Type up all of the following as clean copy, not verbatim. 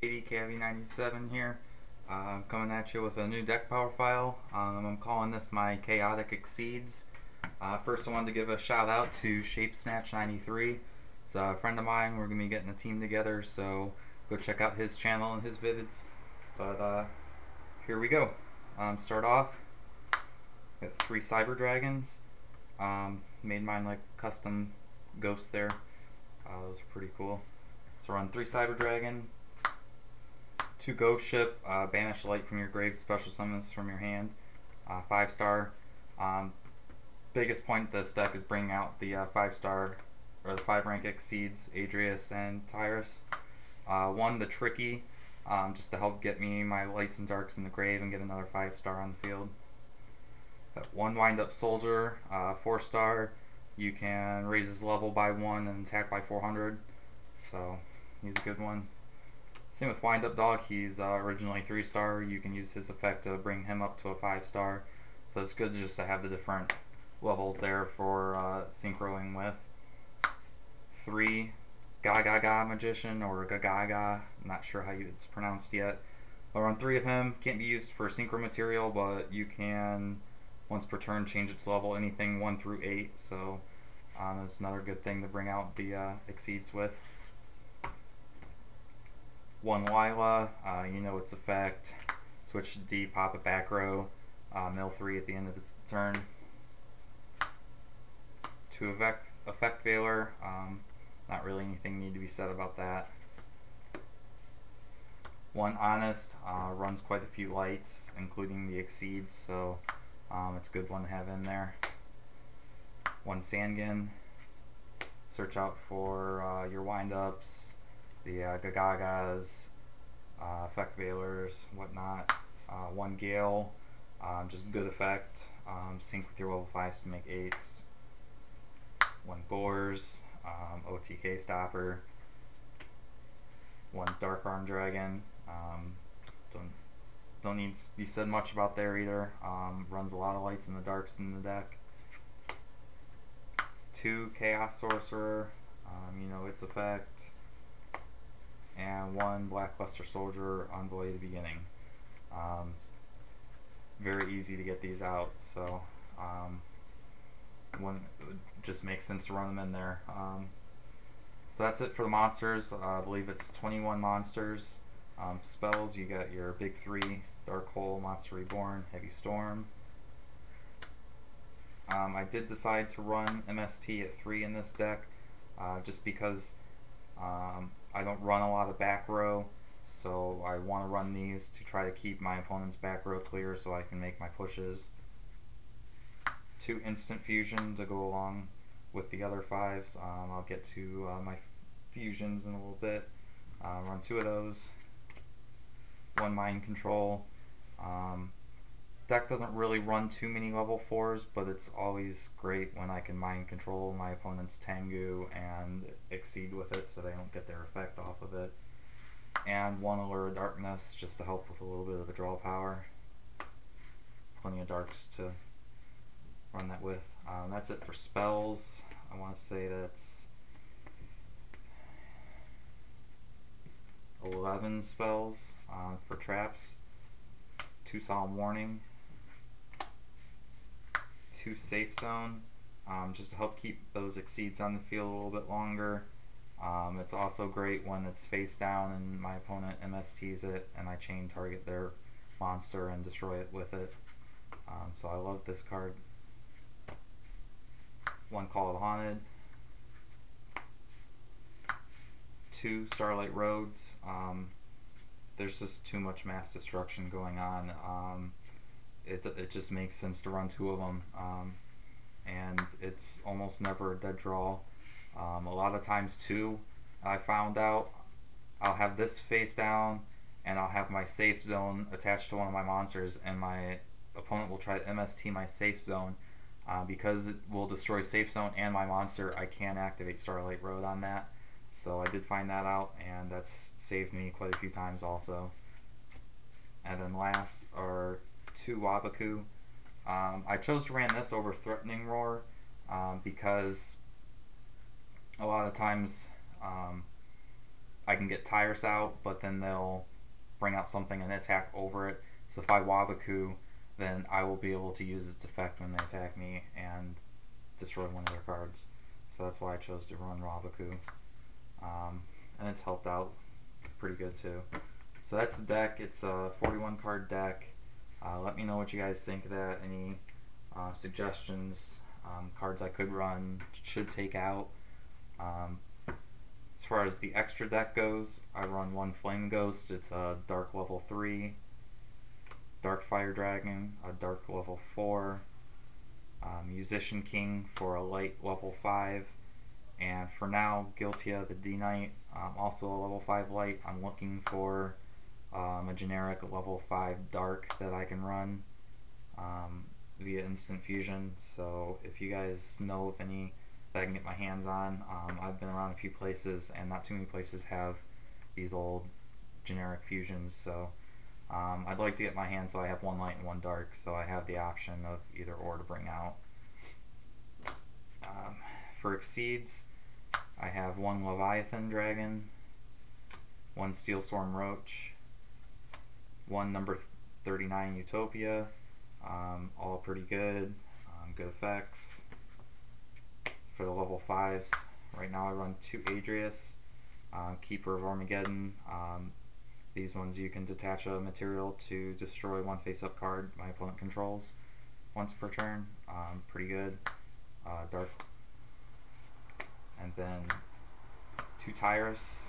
80KV97 here, coming at you with a new deck power file. I'm calling this my Chaotic Exceeds. First, I wanted to give a shout out to Shape Snatch 93. It's a friend of mine. We're gonna be getting a team together, so go check out his channel and his vids. But here we go. Start off. Got 3 Cyber Dragons. Made mine like custom ghosts there. Those are pretty cool. So run 3 Cyber Dragon, 2 Ghost Ship, banish light from your grave, special summons from your hand, 5-star. Biggest point of this deck is bringing out the 5-star, or the 5 rank Exceeds, Adrius and Tyrus. 1, the Tricky, just to help get me my lights and darks in the grave and get another 5-star on the field. Got 1 Wind Up Soldier, 4-star. You can raise his level by 1 and attack by 400, so he's a good one. Same with Wind Up Dog. He's originally 3-star. You can use his effect to bring him up to a 5-star. So it's good just to have the different levels there for synchroing with. 3 Gaga Magician, or Gagaga. I'm not sure how it's pronounced yet. I'll run 3 of him. Can't be used for synchro material, but you can, once per turn, change its level, anything 1 through 8. So that's another good thing to bring out the Exceeds with. 1 Lila, you know its effect. Switch to D, pop it back row, mill 3 at the end of the turn. 2 Effect Veiler, not really anything need to be said about that. 1 Honest, runs quite a few lights, including the Exceeds, so it's a good one to have in there. 1 Sangin, search out for your wind-ups, the Gagagas, effect veilers, whatnot. 1 Gale, just good effect, sync with your level 5s to make 8s. 1 Gores, OTK stopper. 1 Dark Arm Dragon, don't need to be said much about there either. Runs a lot of lights in the darks in the deck. 2 Chaos Sorcerer, you know its effect. And 1 Blackluster Soldier, Envoy at the beginning. Very easy to get these out, so it just makes sense to run them in there. So that's it for the monsters. I believe it's 21 monsters. Spells, you got your big 3, Dark Hole, Monster Reborn, Heavy Storm. I did decide to run MST at 3 in this deck, just because I don't run a lot of back row, so I want to run these to try to keep my opponent's back row clear so I can make my pushes. 2 Instant Fusion to go along with the other 5s. I'll get to my fusions in a little bit. Run 2 of those. 1 Mind Control. Deck doesn't really run too many level 4s, but it's always great when I can mind control my opponent's Tengu and exceed with it so they don't get their effect off of it. And 1 Allure of Darkness, just to help with a little bit of the draw power. Plenty of darks to run that with. That's it for spells. I want to say that's 11 spells for traps. 2 Solemn Warning, 2 Safe Zone, just to help keep those Exceeds on the field a little bit longer. It's also great when it's face down and my opponent MSTs it and I chain target their monster and destroy it with it. So I love this card. 1 Call of the Haunted, 2 Starlight Roads. There's just too much mass destruction going on. It just makes sense to run 2 of them, and it's almost never a dead draw. A lot of times too, I found out I'll have this face down and I'll have my safe zone attached to one of my monsters, and my opponent will try to MST my safe zone. Because it will destroy safe zone and my monster, I can't activate Starlight Road on that. So I did find that out, and that's saved me quite a few times also. And then last are 2 Wabaku. I chose to run this over Threatening Roar because a lot of times I can get Tyrus out, but then they'll bring out something and attack over it. So if I Wabaku, then I will be able to use its effect when they attack me and destroy one of their cards. So that's why I chose to run Wabaku. And it's helped out pretty good too. So that's the deck. It's a 41 card deck. Let me know what you guys think of that. Any suggestions, cards I could run, should take out. As far as the extra deck goes, I run one Flame Ghost. It's a Dark level 3, Dark Fire Dragon, a Dark level 4, Musician King for a light level 5, and for now, Guiltia the D-Knight, also a level 5 light. I'm looking for a generic level 5 dark that I can run via instant fusion. So if you guys know of any that I can get my hands on, I've been around a few places and not too many places have these old generic fusions, so I'd like to get my hands so I have one light and one dark, so I have the option of either or to bring out. For Exceeds, I have one Leviathan Dragon, one Steel Swarm Roach, one number 39 Utopia, all pretty good, good effects. For the level 5s, right now I run 2 Adrius, Keeper of Armageddon. These ones you can detach a material to destroy one face-up card my opponent controls once per turn. Pretty good. Dark. And then 2 Tyrus.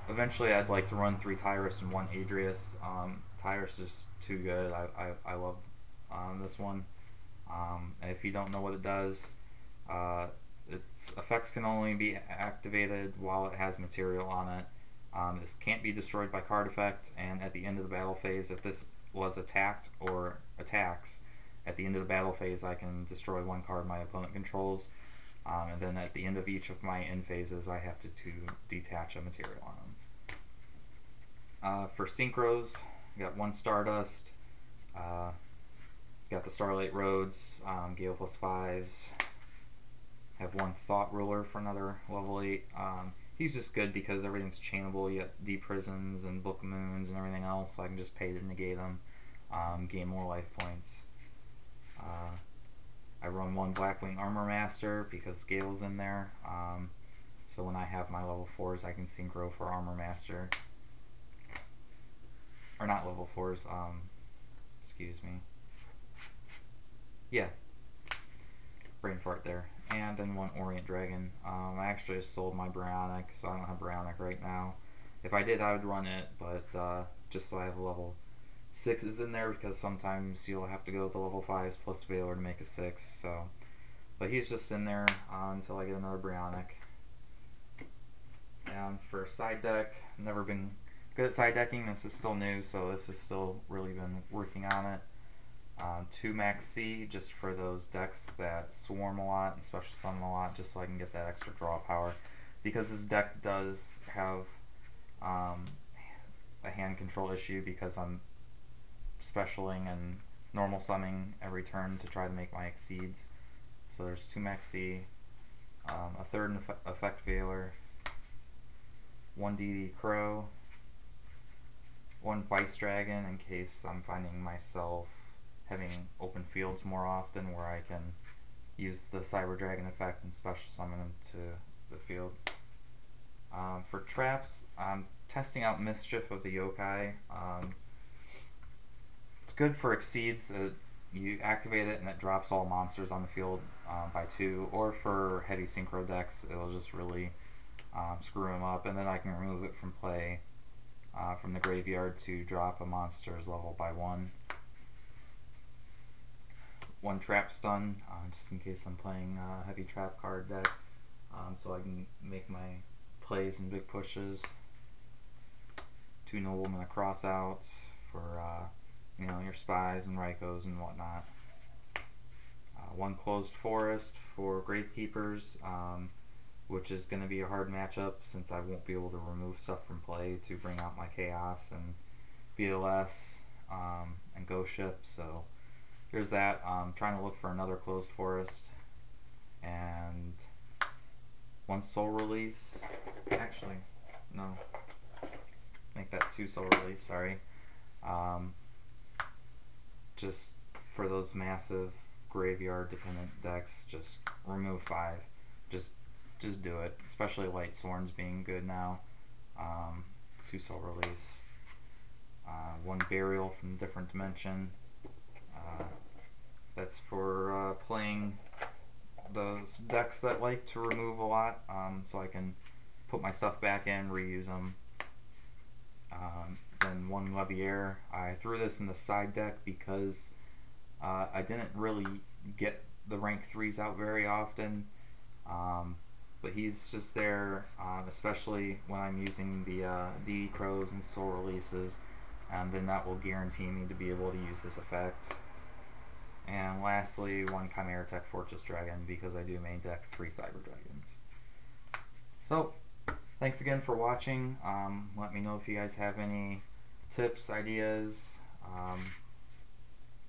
Eventually I'd like to run 3 Tyrus and 1 Adrius. Tyrus is too good. I love this one. And if you don't know what it does, its effects can only be activated while it has material on it. This can't be destroyed by card effect, and at the end of the battle phase, if this was attacked or attacks, at the end of the battle phase I can destroy one card my opponent controls, and then at the end of each of my end phases I have to detach a material on them. For Synchros, I got 1 Stardust, got the Starlight Roads, Gale plus 5s, have 1 Thought Ruler for another level 8. He's just good because everything's chainable. You got D-Prisons and Book of Moons and everything else, so I can just pay to negate them, gain more life points. I run 1 Blackwing Armor Master because Gale's in there, so when I have my level 4s I can synchro for Armor Master. Or not level 4s, excuse me. Yeah, brain fart there. And then 1 Orient Dragon. I actually just sold my Bryonic, so I don't have Bryonic right now. If I did, I would run it, but just so I have a level 6s in there, because sometimes you'll have to go with the level 5s plus Valor to make a 6. So, but he's just in there until I get another Bryonic. And for side deck, never been good at side decking. This is still new, so this has still really been working on it. 2 Max C, just for those decks that swarm a lot and special summon a lot, just so I can get that extra draw power. Because this deck does have a hand control issue, because I'm specialing and normal summoning every turn to try to make my Exceeds. So there's 2 Max C, a 3rd Effect Veiler, 1 DD Crow, 1 Vice Dragon in case I'm finding myself having open fields more often where I can use the Cyber Dragon effect and special summon them to the field. For traps, I'm testing out Mischief of the Yokai. It's good for Exceeds. You activate it and it drops all monsters on the field by 2, or for heavy synchro decks it'll just really screw them up, and then I can remove it from play from the graveyard to drop a monster's level by 1. 1 Trap Stun, just in case I'm playing a heavy trap card deck, so I can make my plays and big pushes. 2 Noblemen of Crossouts for you know, your Spies and Rykos and whatnot. 1 Closed Forest for Gravekeepers, which is going to be a hard matchup since I won't be able to remove stuff from play to bring out my Chaos and BLS and Ghost Ship, so here's that. I'm trying to look for another Closed Forest, and 1 Soul Release. Actually, no, make that 2 soul release, sorry. Um, just for those massive graveyard dependent decks, just remove 5. Just just do it, especially Light Sworns being good now. 2 soul release. 1 burial from a different dimension. That's for playing those decks that like to remove a lot, so I can put my stuff back in, reuse them. Then 1 Leviair. I threw this in the side deck because I didn't really get the rank 3s out very often, but he's just there, especially when I'm using the D Crows and soul releases, and then that will guarantee me to be able to use this effect. And lastly, 1 Chimera Tech Fortress Dragon, because I do main deck 3 Cyber Dragons. So, thanks again for watching. Let me know if you guys have any tips, ideas,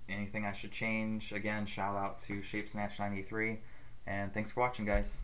anything I should change. Again, shout out to ShapeSnatch93, and thanks for watching, guys.